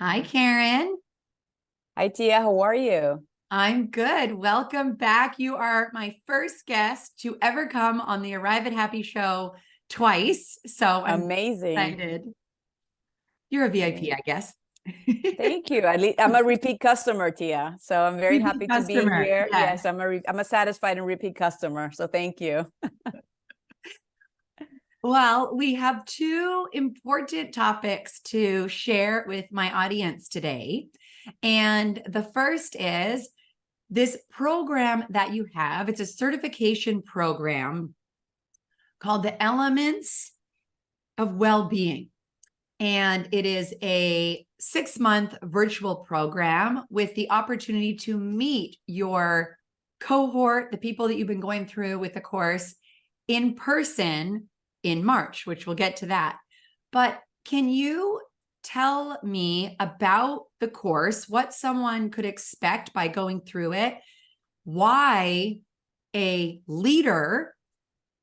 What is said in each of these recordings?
Hi, Karen. Hi, Tia. How are you? I'm good. Welcome back. You are my first guest to ever come on the Arrive at Happy show twice. So I'm Amazing. excited. You're a VIP, Great. I guess. Thank you. At least I'm a repeat customer, Tia. So I'm very Repeat happy to be customer. here. Yes. Yes, I'm a satisfied and repeat customer. So thank you. Well, we have two important topics to share with my audience today. And the first is this program that you have. It's a certification program called the Elements of Well-Being. And it is a 6-month virtual program with the opportunity to meet your cohort, the people that you've been going through with the course in person in March, which we'll get to that. But can you tell me about the course, what someone could expect by going through it, why a leader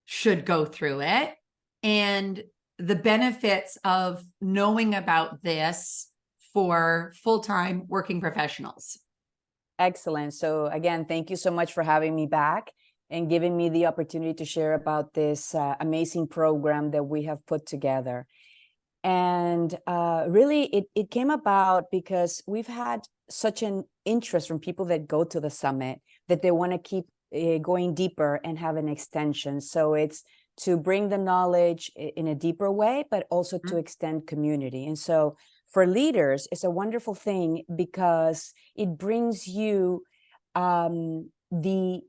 should go through it, and the benefits of knowing about this for full-time working professionals? Excellent. So again, thank you so much for having me back and giving me the opportunity to share about this amazing program that we have put together. And really, it came about because we've had such an interest from people that go to the summit that they want to keep going deeper and have an extension. So it's to bring the knowledge in a deeper way, but also to extend community. And so for leaders, it's a wonderful thing because it brings you the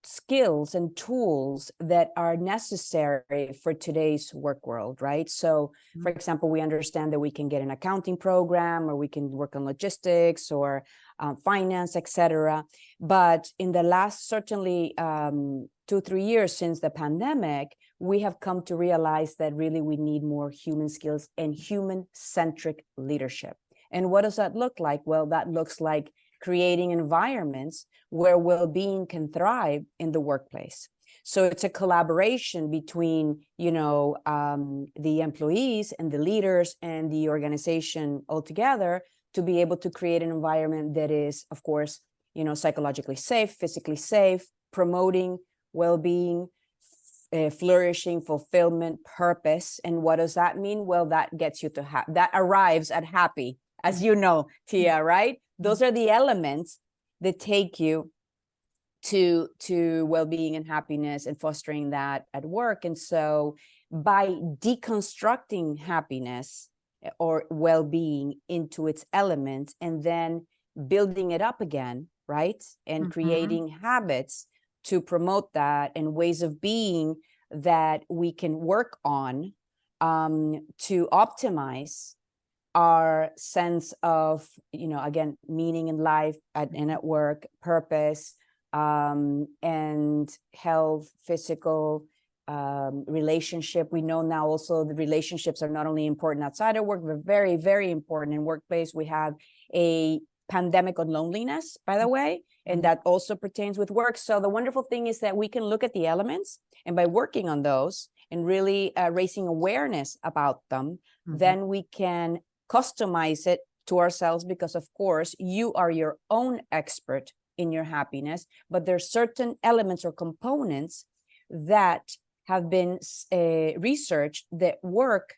skills and tools that are necessary for today's work world, right? So, for example, we understand that we can get an accounting program, or we can work on logistics or finance, etc. But in the last certainly 2-3 years since the pandemic, we have come to realize that really we need more human skills and human-centric leadership. And what does that look like? Well, that looks like creating environments where well-being can thrive in the workplace. So it's a collaboration between, the employees and the leaders and the organization altogether to be able to create an environment that is, of course, psychologically safe, physically safe, promoting well-being, flourishing, fulfillment, purpose. And what does that mean? Well, that gets you to that arrives at happy, as you know, Tia, right? Those are the elements that take you to well-being and happiness and fostering that at work. And so by deconstructing happiness or well-being into its elements and then building it up again, right? And creating habits to promote that and ways of being that we can work on to optimize our sense of, again, meaning in life and at work, purpose, and health, physical, relationship. We know now also the relationships are not only important outside of work, but very, very important in workplace. We have a pandemic on loneliness, by the way, and that also pertains with work. So the wonderful thing is that we can look at the elements, and by working on those and really raising awareness about them, then we can customize it to ourselves, because of course you are your own expert in your happiness, but there's certain elements or components that have been researched that work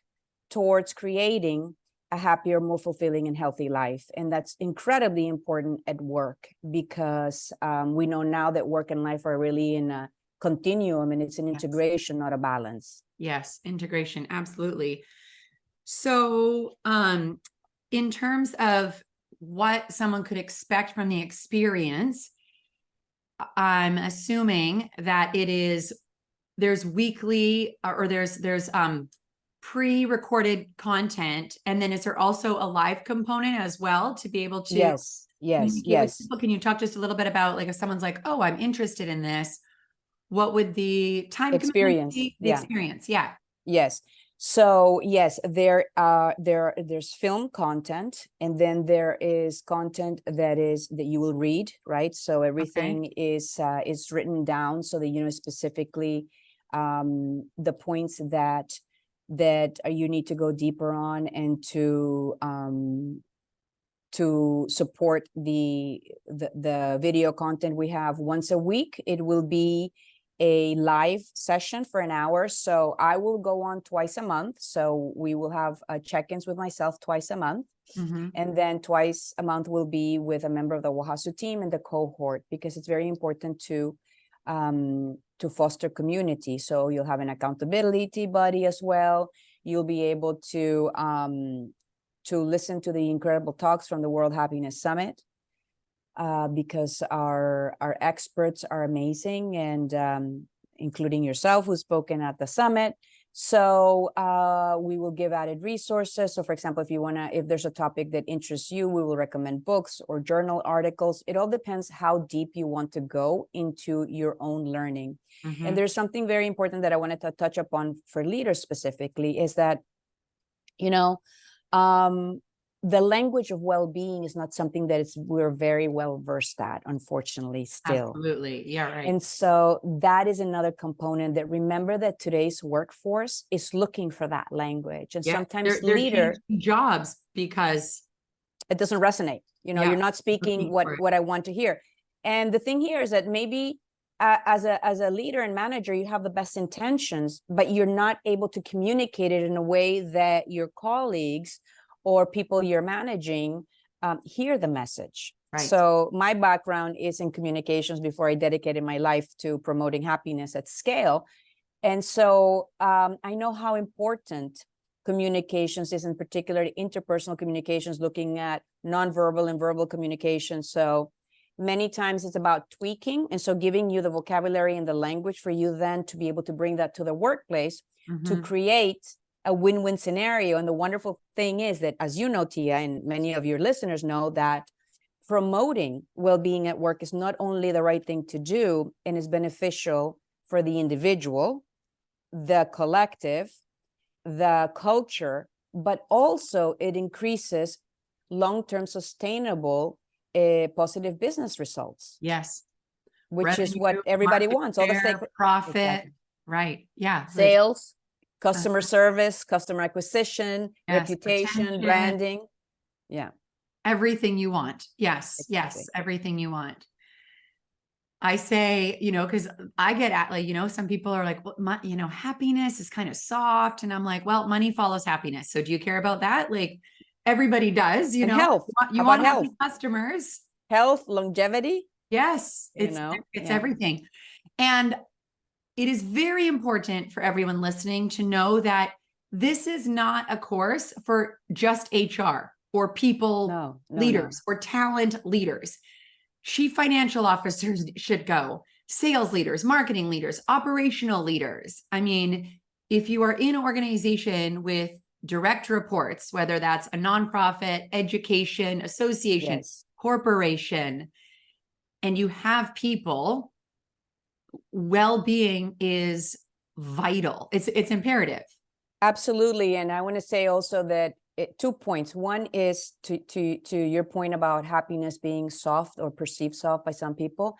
towards creating a happier, more fulfilling and healthy life. And that's incredibly important at work because we know now that work and life are really in a continuum, and it's an integration, not a balance. Yes, integration, absolutely. So, in terms of what someone could expect from the experience, I'm assuming that there's weekly or there's pre-recorded content, and then is there also a live component as well to be able to Yes. communicate with people? Can you talk just a little bit about, like, if someone's like, oh, I'm interested in this, what would the time Experience commitment be? The experience? Yeah. Yes. So yes, there's film content, and then there is content that you will read, right? So everything is written down so that you know specifically the points that you need to go deeper on and to to support the video content we have once a week. It will be a live session for an hour. So I will go on twice a month. So we will have check-ins with myself twice a month. Mm-hmm. And then twice a month will be with a member of the WAHASU team and the cohort, because it's very important to foster community. So you'll have an accountability buddy as well. You'll be able to listen to the incredible talks from the World Happiness Summit, because our experts are amazing, and including yourself, who's spoken at the summit. So we will give added resources. So for example, if there's a topic that interests you, we will recommend books or journal articles. It all depends how deep you want to go into your own learning. Mm-hmm. And there's something very important that I wanted to touch upon for leaders specifically, is that, the language of well-being is not something that we're very well versed at, unfortunately, still. Absolutely. Yeah, right. And so that is another component, that remember that today's workforce is looking for that language. And sometimes they're leader changing jobs because it doesn't resonate. You're not speaking what I want to hear. And the thing here is that maybe as a leader and manager, you have the best intentions, but you're not able to communicate it in a way that your colleagues or people you're managing hear the message. Right. So my background is in communications before I dedicated my life to promoting happiness at scale. And so I know how important communications is, in particular interpersonal communications, looking at nonverbal and verbal communication. So many times it's about tweaking. And so giving you the vocabulary and the language for you then to be able to bring that to the workplace, Mm-hmm. to create a win-win scenario. And the wonderful thing is that, as you know, Tia, and many of your listeners know, that promoting well-being at work is not only the right thing to do and is beneficial for the individual, the collective, the culture, but also it increases long-term sustainable positive business results. Yes. Which is what everybody wants. All the profit. Exactly. Right. Yeah. Sales, customer service, customer acquisition, Yes, reputation, retention. branding. Yeah. Everything you want. Yes. Exactly. Yes. Everything you want. I say, because I get at some people are like, well, happiness is kind of soft. And I'm like, well, money follows happiness. So do you care about that? Like everybody does, and health. You want happy customers. Health, longevity. Yes. It's everything. And it is very important for everyone listening to know that this is not a course for just HR or people leaders or talent leaders. Chief financial officers should go, sales leaders, marketing leaders, operational leaders. I mean, if you are in an organization with direct reports, whether that's a nonprofit, education, association, corporation, and you have people, well-being is vital. It's imperative. Absolutely. And I want to say also that 2 points. One is to your point about happiness being soft or perceived soft by some people.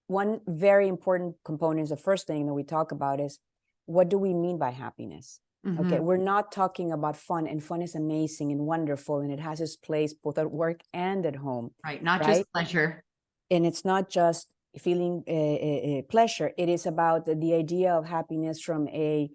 One very important component is the first thing that we talk about is, what do we mean by happiness? Mm-hmm. Okay, we're not talking about fun, and fun is amazing and wonderful, and it has its place both at work and at home. Right, not just pleasure. And it's not just feeling pleasure. It is about the idea of happiness from a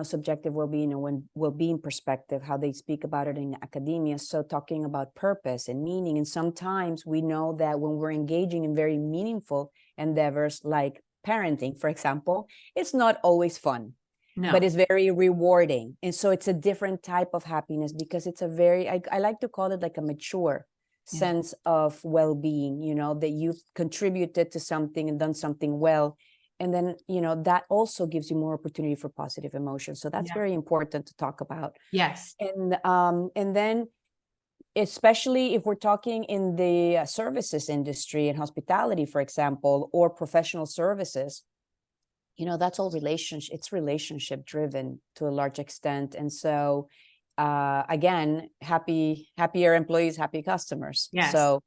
subjective well-being and well-being perspective, how they speak about it in academia. So talking about purpose and meaning. And sometimes we know that when we're engaging in very meaningful endeavors like parenting, for example, it's not always fun, but it's very rewarding. And so it's a different type of happiness, because it's a very, I like to call it like a mature sense of well-being, that you've contributed to something and done something well. And then, that also gives you more opportunity for positive emotions. So that's very important to talk about. Yes. And then, especially if we're talking in the services industry and hospitality, for example, or professional services, that's all it's relationship driven to a large extent. And so, again, happier employees, happy customers. Yes. So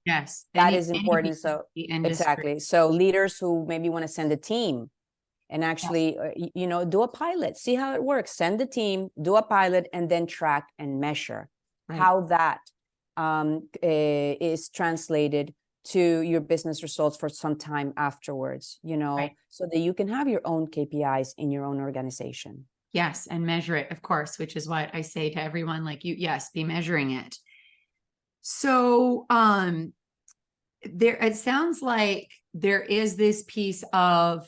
that is important. So exactly. So leaders who maybe want to send a team and actually, do a pilot, see how it works, send the team, do a pilot, and then track and measure how that is translated to your business results for some time afterwards, Right. so that you can have your own KPIs in your own organization. Yes, and measure it, of course, which is what I say to everyone, like yes, be measuring it. So it sounds like there is this piece of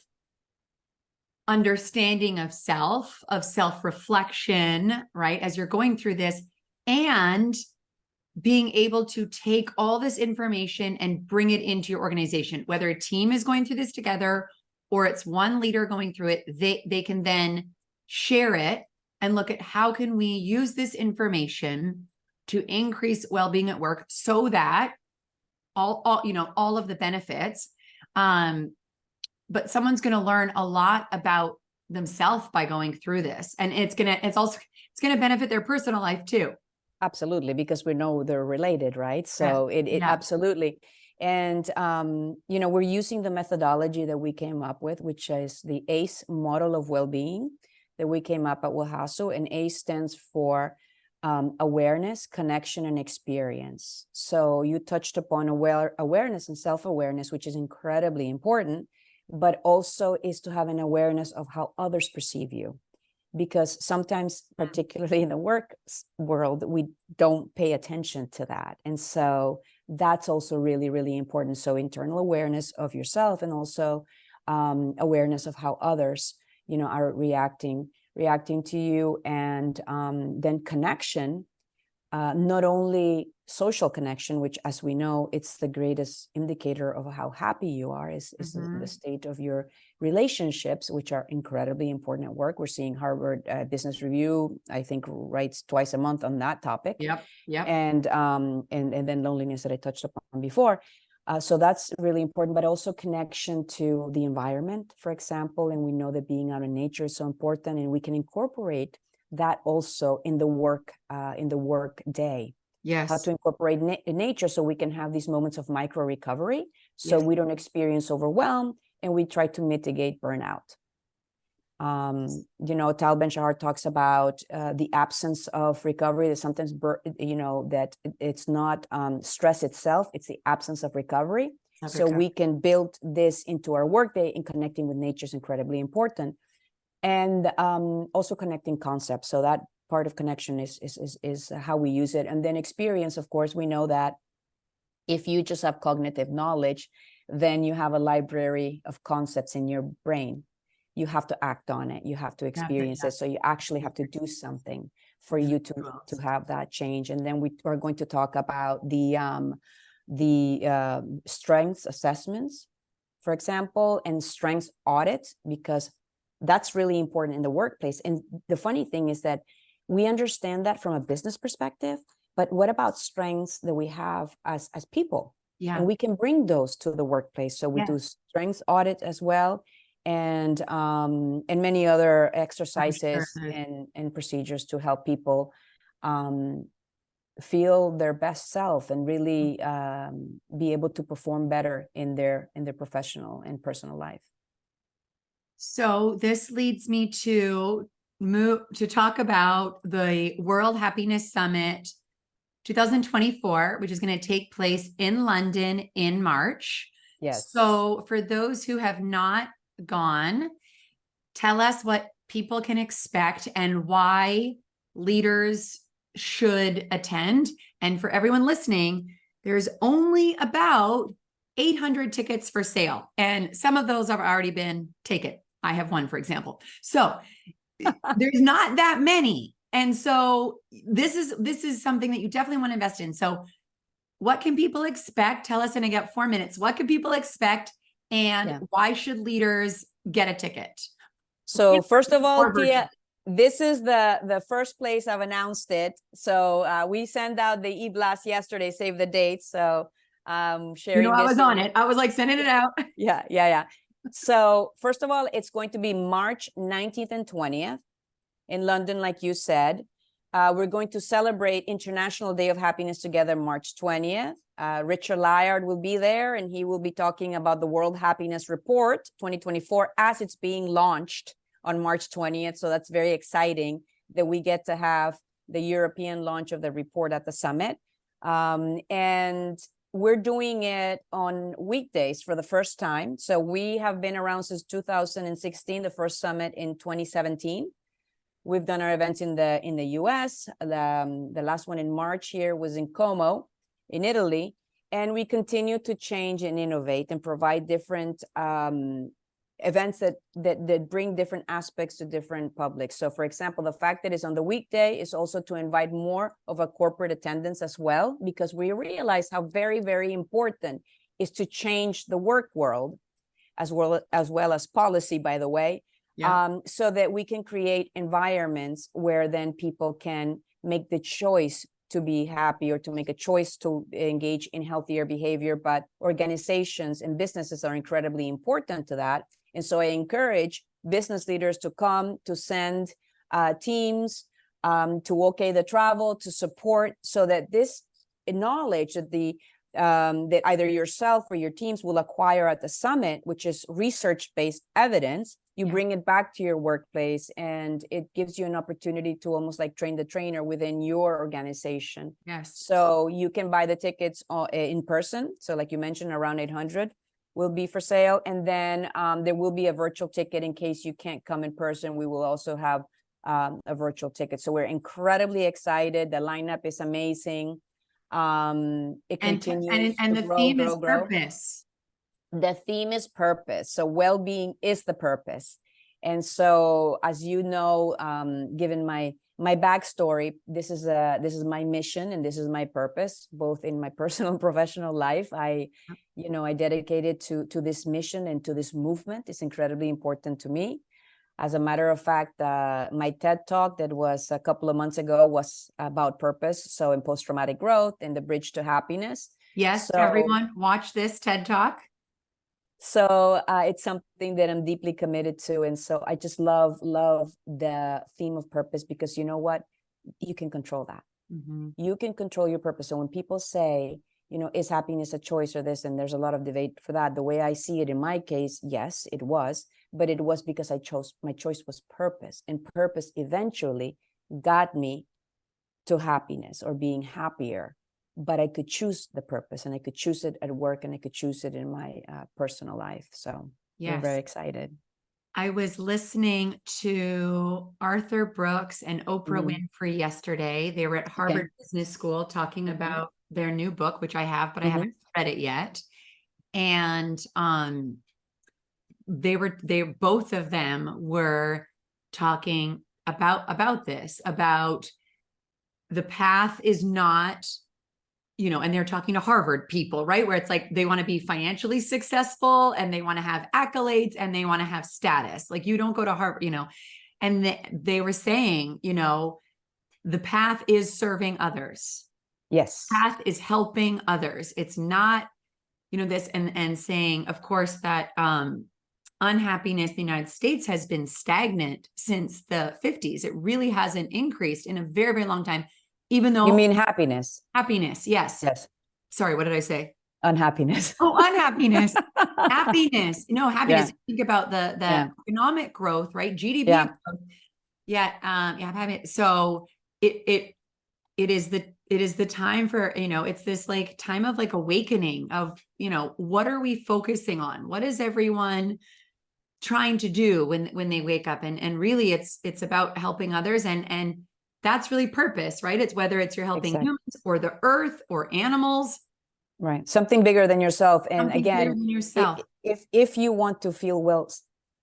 understanding of self-reflection, right? As you're going through this, and being able to take all this information and bring it into your organization, whether a team is going through this together or it's one leader going through it, they can then share it and look at how can we use this information to increase well-being at work so that all of the benefits. But someone's going to learn a lot about themselves by going through this, and it's going to benefit their personal life too. Absolutely, because we know they're related, right? So it absolutely. And, we're using the methodology that we came up with, which is the ACE model of well-being that we came up at WAHASO. And ACE stands for awareness, connection, and experience. So you touched upon awareness and self-awareness, which is incredibly important, but also is to have an awareness of how others perceive you. Because sometimes, particularly in the work world, we don't pay attention to that. And so that's also really, really important. So internal awareness of yourself, and also awareness of how others, are reacting to you. And then connection, not only social connection, which, as we know, it's the greatest indicator of how happy you are, is the state of your relationships, which are incredibly important at work. We're seeing Harvard Business Review, I think, writes twice a month on that topic. Yep. And then loneliness that I touched upon before. So that's really important, but also connection to the environment, for example. And we know that being out in nature is so important, and we can incorporate that also in the work day. Yes. How to incorporate nature so we can have these moments of micro recovery, so we don't experience overwhelm, and we try to mitigate burnout. Tal Ben-Shahar talks about the absence of recovery. That sometimes, that it's not stress itself, it's the absence of recovery. So we can build this into our workday, and connecting with nature is incredibly important. And also connecting concepts. So that part of connection is how we use it. And then experience, of course, we know that if you just have cognitive knowledge, then you have a library of concepts in your brain. You have to act on it. You have to experience it. So you actually have to do something for you to have that change. And then we are going to talk about the strengths assessments, for example, and strengths audits, because that's really important in the workplace. And the funny thing is that we understand that from a business perspective, but what about strengths that we have as people? Yeah. And we can bring those to the workplace. So we do strengths audit as well, and many other exercises and procedures to help people feel their best self and really be able to perform better in their professional and personal life. So this leads me to talk about the World Happiness Summit 2024, which is going to take place in London in March. Yes. So for those who have not gone, tell us what people can expect and why leaders should attend. And for everyone listening, there's only about 800 tickets for sale, and some of those have already been taken. I have one, for example. So there's not that many. And so this is something that you definitely want to invest in. So what can people expect? Tell us, and I got 4 minutes. What can people expect, and why should leaders get a ticket? So first of all, Tia, this is the first place I've announced it. So we sent out the e-blast yesterday, save the date. So sharing I was on it. I was like sending it out. Yeah. So first of all, it's going to be March 19th and 20th in London, like you said. We're going to celebrate International Day of Happiness together March 20th. Richard Lyard will be there, and he will be talking about the World Happiness Report 2024 as it's being launched on March 20th. So that's very exciting that we get to have the European launch of the report at the summit. And we're doing it on weekdays for the first time. So we have been around since 2016, the first summit in 2017. We've done our events in the US. The last one in March here was in Como, in Italy. And we continue to change and innovate and provide different events that bring different aspects to different publics. So for example, the fact that it's on the weekday is also to invite more of a corporate attendance as well, because we realize how very, very important is to change the work world as well as policy, by the way, so that we can create environments where then people can make the choice to be happy or to make a choice to engage in healthier behavior. But organizations and businesses are incredibly important to that. And so I encourage business leaders to come, to send teams, to okay the travel, to support, so that this knowledge that that either yourself or your teams will acquire at the summit, which is research-based evidence, you bring it back to your workplace, and it gives you an opportunity to almost like train the trainer within your organization. Yes. So you can buy the tickets in person. So like you mentioned, around 800 will be for sale. And then there will be a virtual ticket in case you can't come in person. We will also have a virtual ticket. So we're incredibly excited. The lineup is amazing. It continues and to the grow, theme grow, is grow. purpose. The theme is purpose. So well-being is the purpose. And so, as you know, given my backstory, this is my mission and this is my purpose, both in my personal and professional life. I dedicated to this mission and to this movement. It's incredibly important to me. As a matter of fact, my TED Talk that was a couple of months ago was about purpose. So in post-traumatic growth and the bridge to happiness. Yes, so, everyone, watch this TED Talk. So it's something that I'm deeply committed to. And so I just love the theme of purpose, because you know what? You can control that. Mm-hmm. You can control your purpose. So when people say, is happiness a choice or this, and there's a lot of debate for that. The way I see it in my case, yes, it was, but it was because my choice was purpose, and purpose eventually got me to happiness or being happier. But I could choose the purpose, and I could choose it at work, and I could choose it in my personal life. So we're very excited. I was listening to Arthur Brooks and Oprah Winfrey yesterday. They were at Harvard Business School talking about their new book, which I have, but I haven't read it yet. And both of them were talking about this, about the path is not, and they're talking to Harvard people, right? Where it's like, they want to be financially successful and they want to have accolades and they want to have status. Like, you don't go to Harvard, and they were saying, the path is serving others. Yes. Path is helping others. It's not, this, and saying, of course, that unhappiness in the United States has been stagnant since the 50s. It really hasn't increased in a very, very long time. Even though— You mean happiness? Happiness, yes. Yes. Sorry, what did I say? Unhappiness. Oh, unhappiness. Happiness. No, happiness. Yeah. Think about the economic growth, right? GDP growth. Happiness. So it is the time for, it's this like time of like awakening of, what are we focusing on? What is everyone trying to do when they wake up? And really it's about helping others, and that's really purpose, right? It's whether it's you're helping humans or the earth or animals. Right. Something bigger than yourself. And Something again, bigger than yourself. If you want to feel well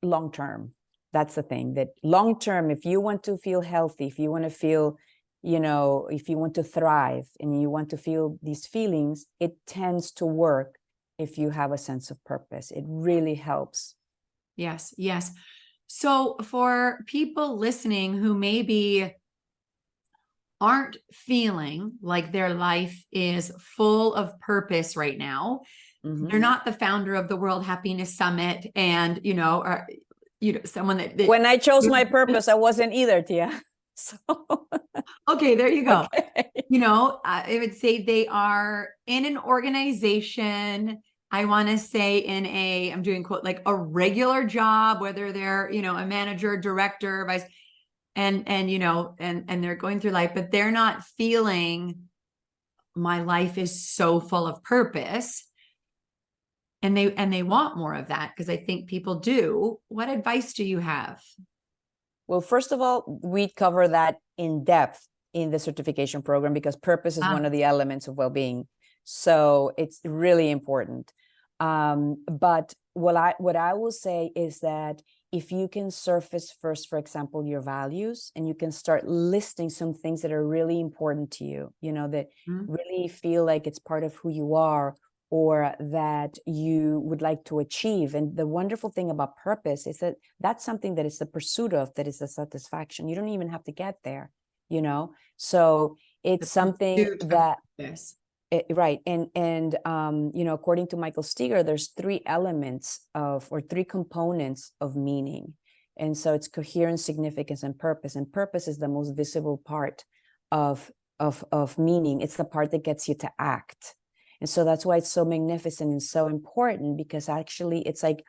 long term, that's the thing, that long term, if you want to feel healthy, if you want to feel, if you want to thrive and you want to feel these feelings, it tends to work if you have a sense of purpose. It really helps. Yes. Yes. So for people listening who maybe aren't feeling like their life is full of purpose right now, they're not the founder of the World Happiness Summit, and someone that when I chose my purpose, I wasn't either, Tia. So okay, there you go. Okay. I would say they are in an organization. I want to say I'm doing quote, like a regular job, whether they're, a manager, director, vice, and they're going through life, but they're not feeling my life is so full of purpose, and they want more of that, because I think people do. What advice do you have? Well, first of all, we cover that in depth in the certification program, because purpose is one of the elements of well-being. So it's really important. But what I will say is that if you can surface first, for example, your values, and you can start listing some things that are really important to you, that really feel like it's part of who you are, or that you would like to achieve. And the wonderful thing about purpose is that that's something that is the pursuit of, that is the satisfaction. You don't even have to get there, so it's something that right. And according to Michael Steger, there's three components of meaning. And so it's coherence, significance, and purpose. And purpose is the most visible part of meaning. It's the part that gets you to act. And so that's why it's so magnificent and so important, because actually it's like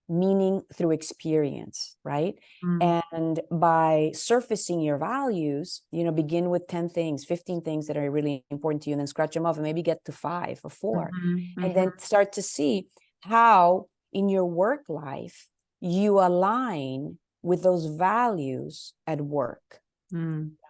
meaning through experience, right? And by surfacing your values, begin with 10 things, 15 things that are really important to you, and then scratch them off and maybe get to 5 or 4. And then start to see how in your work life you align with those values at work.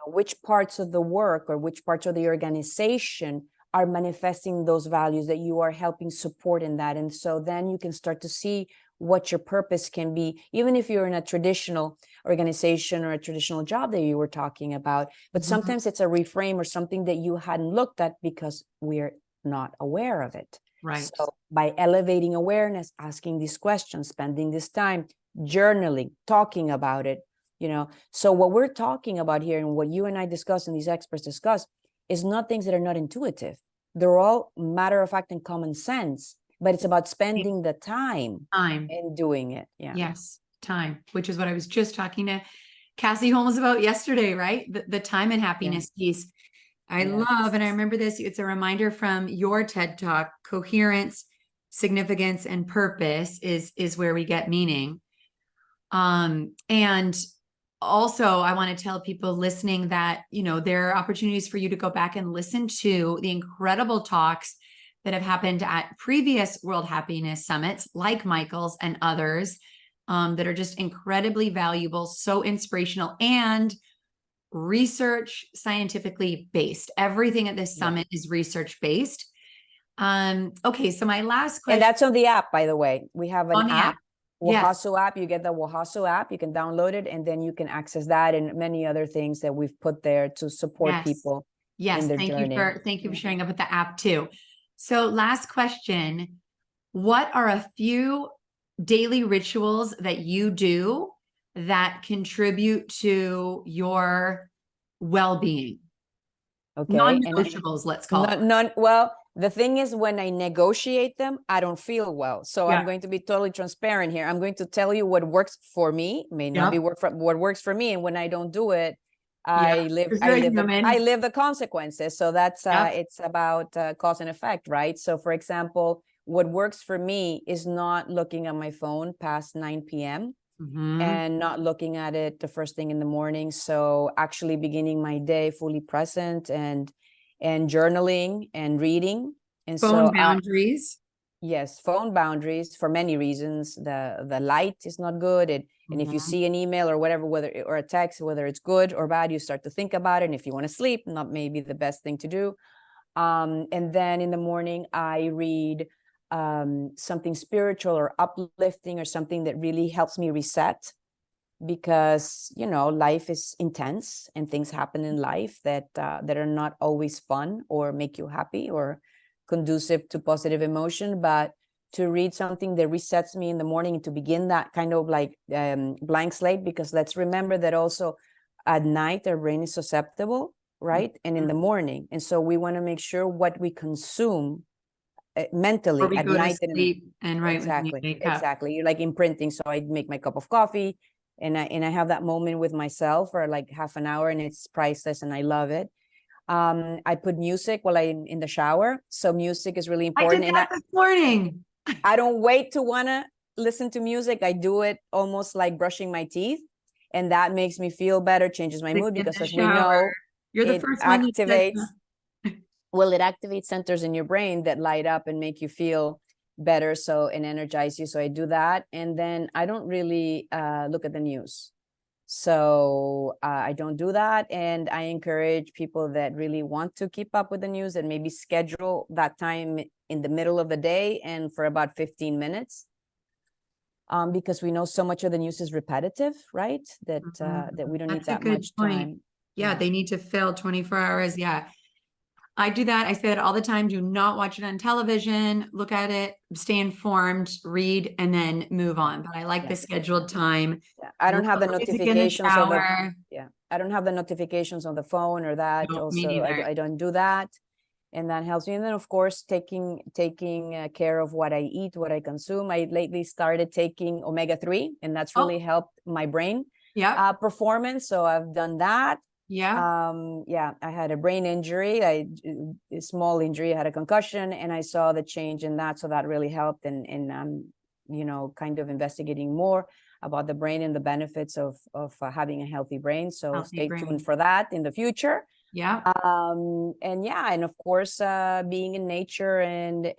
Which parts of the work or which parts of the organization are manifesting those values that you are helping support in that. And so then you can start to see what your purpose can be, even if you're in a traditional organization or a traditional job that you were talking about. But sometimes it's a reframe or something that you hadn't looked at because we're not aware of it. Right. So by elevating awareness, asking these questions, spending this time, journaling, talking about it, so what we're talking about here and what you and I discuss and these experts discuss is not things that are not intuitive. They're all matter of fact and common sense, but it's about spending the time and doing it. Yeah. Yes. Time, which is what I was just talking to Cassie Holmes about yesterday, right? The time and happiness piece. I love, and I remember this, it's a reminder from your TED Talk, coherence, significance, and purpose is where we get meaning. And also, I want to tell people listening that, there are opportunities for you to go back and listen to the incredible talks that have happened at previous World Happiness Summits, like Michael's and others, that are just incredibly valuable, so inspirational, and research scientifically based. Everything at this summit is research based. Okay, so my last question. And that's on the app, by the way. We have an app. Wahasu app. You get the Wahasu app. You can download it, and then you can access that and many other things that we've put there to support people in their journey. Thank you for sharing up with the app too. So last question, what are a few daily rituals that you do that contribute to your well-being? Okay. Non-negotiables, let's call it. Well, the thing is, when I negotiate them, I don't feel well. So I'm going to be totally transparent here. I'm going to tell you what works for me, may not be what works for me. And when I don't do it, I live the consequences. So that's it's about cause and effect, right? So for example, what works for me is not looking at my phone past 9 p.m. and not looking at it the first thing in the morning. So actually beginning my day fully present and journaling and reading. And phone boundaries. Yes, phone boundaries for many reasons. The light is not good. And if you see an email or whatever, or a text, whether it's good or bad, you start to think about it. And if you want to sleep, not maybe the best thing to do. And then in the morning, I read something spiritual or uplifting or something that really helps me reset, because life is intense and things happen in life that are not always fun or make you happy or conducive to positive emotion. But to read something that resets me in the morning and to begin that kind of like blank slate, because let's remember that also at night our brain is susceptible, right? And in the morning, and so we want to make sure what we consume mentally at night and right exactly you're like imprinting. So I make my cup of coffee and I have that moment with myself for like half an hour, and it's priceless and I love it. I put music while I'm in the shower, so music is really important. I did that this morning. I don't wait to want to listen to music. I do it almost like brushing my teeth, and that makes me feel better, changes my mood, because as we know, you're the first one activates Well, it activates centers in your brain that light up and make you feel better, so, and energize you. So I do that. And then I don't really look at the news. So I don't do that. And I encourage people that really want to keep up with the news and maybe schedule that time in the middle of the day and for about 15 minutes. Because we know so much of the news is repetitive, right? That that we don't need that much time. Yeah, they need to fill 24 hours. Yeah. I do that. I say that all the time. Do not watch it on television. Look at it, stay informed, read, and then move on. But I like the scheduled time. Yeah. I don't have the notifications on the I don't have the notifications on the phone or that. No, also, I don't do that. And that helps me. And then, of course, taking care of what I eat, what I consume. I lately started taking omega-3, and that's really helped my brain performance. So I've done that. Yeah. Yeah, I had a brain injury, a small injury. I had a concussion, and I saw the change in that. So that really helped. And I'm, you know, kind of investigating more about the brain and the benefits of having a healthy brain. So stay tuned for that in the future. Yeah. And yeah, and of course, being in nature and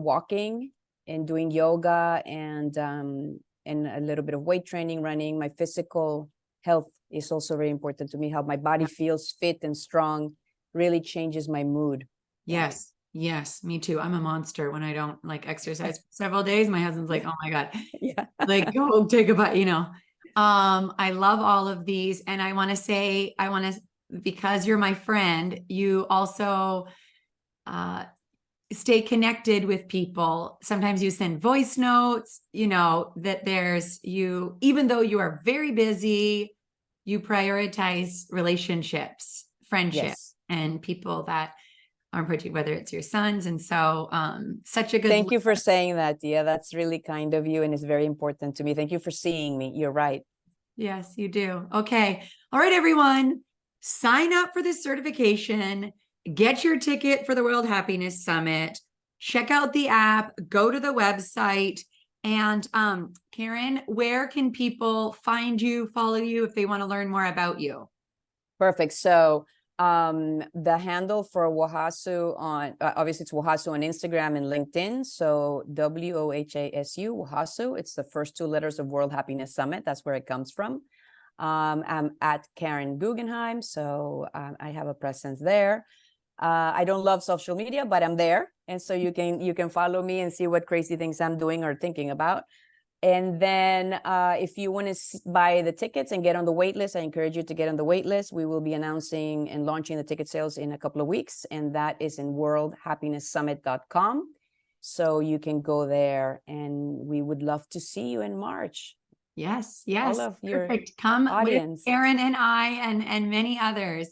walking and doing yoga and a little bit of weight training, running. My physical health is also very important to me. How my body feels fit and strong really changes my mood. Yes. Yes, me too. I'm a monster when I don't like exercise for several days. My husband's like, oh my God. Yeah. Like, go take a bite, you know. I love all of these. And I want to say, because you're my friend, you also stay connected with people. Sometimes you send voice notes, you know, that even though you are very busy, you prioritize relationships, friendships, and people that are important, whether it's your sons. And so such a good Thank you for saying that. Yeah, that's really kind of you, and it's very important to me. Thank you for seeing me. You're right. Yes, you do. Okay. All right, everyone. Sign up for this certification. Get your ticket for the World Happiness Summit. Check out the app. Go to the website. And Karen, where can people find you, follow you if they want to learn more about you? Perfect. So the handle for Wohasu on obviously it's Wohasu on Instagram and LinkedIn. So WOHASU, Wohasu. It's the first two letters of World Happiness Summit. That's where it comes from. I'm at Karen Guggenheim, so I have a presence there. I don't love social media, but I'm there, and so you can follow me and see what crazy things I'm doing or thinking about. And then if you want to buy the tickets and get on the wait list, I encourage you to get on the wait list. We will be announcing and launching the ticket sales in a couple of weeks, and that is in worldhappinesssummit.com. So you can go there, and we would love to see you in March. Yes, yes. All of your Come audience. with Karen and I and many others.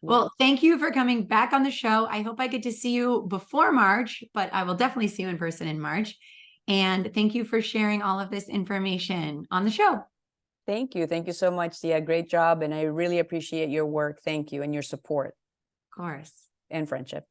Yeah. Well, thank you for coming back on the show. I hope I get to see you before March, but I will definitely see you in person in March. And thank you for sharing all of this information on the show. Thank you. Thank you so much, Tia. Great job. And I really appreciate your work. Thank you and your support. Of course. And friendship.